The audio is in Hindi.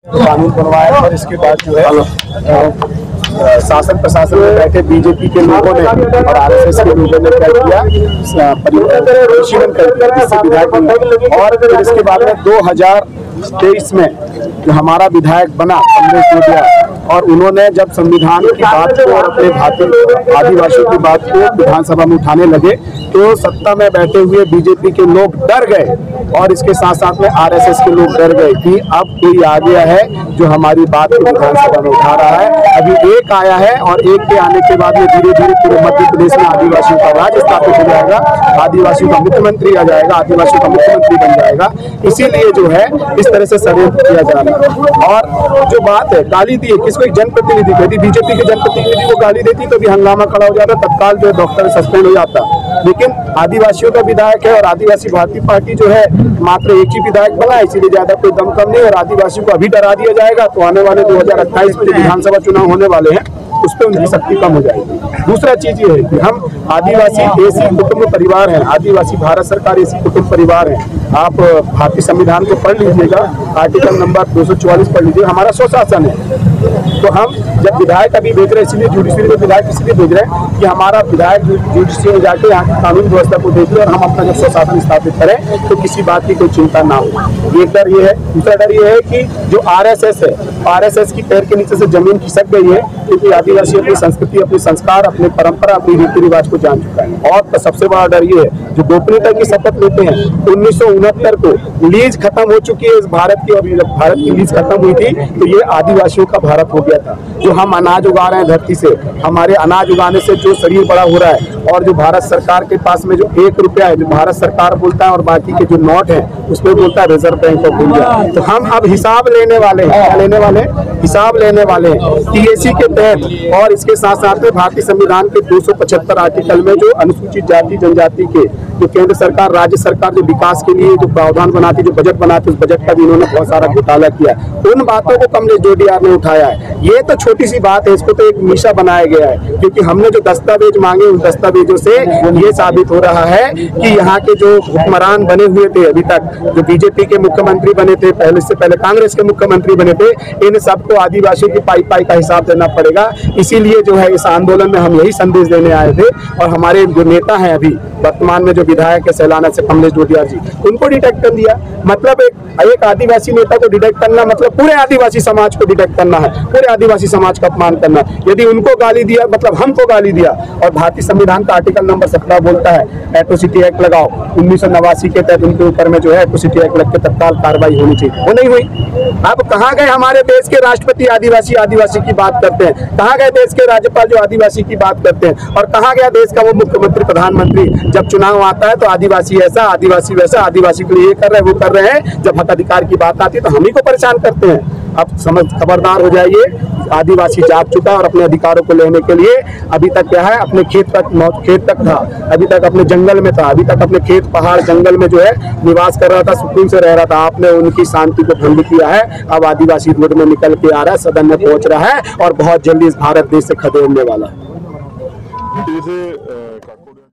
कानून बनवाया और इसके बाद जो है शासन प्रशासन में बैठे बीजेपी के लोगों ने और आरएसएस के लोगों ने क्या किया, परिशीलन कर दिया जिससे विधायक और फिर इसके बाद में 2023 में जो हमारा विधायक बना कमलेश जोडिया, और उन्होंने जब संविधान की बात को और अपने भारतीय आदिवासियों की बात को विधानसभा में उठाने लगे तो सत्ता में बैठे हुए बीजेपी के लोग डर गए और इसके साथ साथ में आरएसएस के लोग डर गए कि अब कोई आ गया है जो हमारी बात को विधानसभा में उठा रहा है। अभी एक आया है और एक के आने के बाद में धीरे धीरे पूरे मध्य प्रदेश में आदिवासियों का राज स्थापित हो जाएगा, आदिवासियों का मुख्यमंत्री आ जाएगा, आदिवासियों का मुख्यमंत्री बन जाएगा। इसीलिए जो है इस तरह से षड्यंत्र किया जा रहा है। और जो बात है गाली दी, किसको एक जनप्रतिनिधि, यदि बीजेपी के जनप्रतिनिधि को गाली देती तो भी हंगामा खड़ा हो जाता, तत्काल जो डॉक्टर सस्पेंड हो जाता। लेकिन आदिवासियों का विधायक है और आदिवासी भारतीय पार्टी जो है मात्र एक ही विधायक बना, इसीलिए ज्यादा कोई दम कम नहीं और आदिवासियों को अभी डरा दिया जाएगा तो आने वाले 2028 में विधानसभा चुनाव होने वाले हैं उस पर उनकी शक्ति कम हो जाएगी। दूसरा चीज ये है कि हम आदिवासी ऐसी कुटुंब परिवार हैं, आदिवासी भारत सरकार ऐसी कुटुंब परिवार है। आप भारतीय संविधान को पढ़ लीजिएगा, आर्टिकल नंबर 244 पढ़ लीजिए, हमारा स्वशासन है। तो हम जब विधायक अभी भेज रहे हैं, इसलिए जुडिशरी में विधायक इसलिए भेज रहे हैं कि हमारा विधायक जुडिशरी में जाके यहाँ की कानून व्यवस्था को देखे और हम अपना जब स्वशासन स्थापित करें तो किसी बात की कोई चिंता ना हो। एक डर ये है। दूसरा डर ये है कि जो आरएसएस है, आरएसएस की पैर के नीचे से जमीन खिसक गई है क्योंकि आदिवासी अपनी संस्कृति, अपने संस्कार, अपनी परंपरा, अपनी रीति रिवाज को जान चुका है। और तो सबसे बड़ा डर ये है जो गोपनीयता की शपथ लेते हैं, 1969 को लीज खत्म हो चुकी है इस भारत की, और जब भारत की लीज खत्म हुई थी तो ये आदिवासियों का भारत हो गया था। जो हम अनाज उगा रहे हैं धरती से, हमारे अनाज उगाने से जो शरीर बड़ा हो रहा है, और जो भारत सरकार के पास में जो 1 रुपया है जो भारत सरकार बोलता है और बाकी के जो नोट है उसमें बोलता है रिजर्व बैंक ऑफ इंडिया। तो हम अब हिसाब लेने वाले हैं, हिसाब लेने वाले हैं टीएसी के तहत। और इसके साथ साथ में भारतीय संविधान के 275 आर्टिकल में जो अनुसूचित जाति जनजाति के जो केंद्र सरकार, राज्य सरकार जो विकास के लिए जो प्रावधान बनाती, जो बजट बनाती, उस बजट का भी इन्होंने बहुत सारा घोटाला किया। उन बातों को कमलेश जोडिया ने उठाया है। ये तो छोटी सी बात है, इसको तो एक निशा बनाया गया है क्योंकि हमने जो दस्तावेज मांगे उन दस्तावेजों से ये साबित हो रहा है कि यहाँ के जो हुक्मरान बने हुए थे अभी तक, जो बीजेपी के मुख्यमंत्री बने थे, पहले से पहले कांग्रेस के मुख्यमंत्री बने थे, इन सबको आदिवासियों की पाई पाई का हिसाब देना पड़ेगा। इसीलिए जो है इस आंदोलन में हम यही संदेश देने आए थे। और हमारे जो नेता हैं अभी वर्तमान में जो विधायक है सैलाना से कमलेश जोडिया जी, उनको डिटेक्ट कर दिया। मतलब एक आदिवासी नेता को डिटेक्ट करना मतलब पूरे आदिवासी समाज को डिटेक्ट करना है, पूरे आदिवासी समाज का अपमान करना। यदि उनको गाली दिया मतलब हमको गाली दिया। और भारतीय संविधान का आर्टिकल नंबर 17 बोलता है एट्रोसिटी एक्ट लगाओ, 1989 के तहत उनके ऊपर में जो है एट्रोसिटी एक्ट लग के तत्काल कार्रवाई होनी चाहिए, वो नहीं हुई। अब कहाँ गए हमारे देश के राष्ट्रपति आदिवासी की बात करते हैं, कहाँ गए देश के राज्यपाल जो आदिवासी की बात करते हैं, और कहाँ गया देश का वो मुख्यमंत्री प्रधानमंत्री जब चुनाव आता है तो आदिवासी ऐसा, आदिवासी वैसा, आदिवासी के लिए ये कर रहे हैं वो कर रहे हैं, जब हक अधिकार की बात आती है तो हम ही को परेशान करते हैं। अब समझ खबरदार हो जाइए, आदिवासी जाग चुका है और अपने अधिकारों को लेने के लिए अभी तक क्या है अपने खेत तक था, अभी तक अपने जंगल में था, अभी तक अपने खेत पहाड़ जंगल में जो है निवास कर रहा था, सुकून से रह रहा था। आपने उनकी शांति को भंग किया है। अब आदिवासी रोड में निकल के आ रहा है, सदन में पहुंच रहा है और बहुत जल्दी इस भारत देश से खदेड़ने वाला है।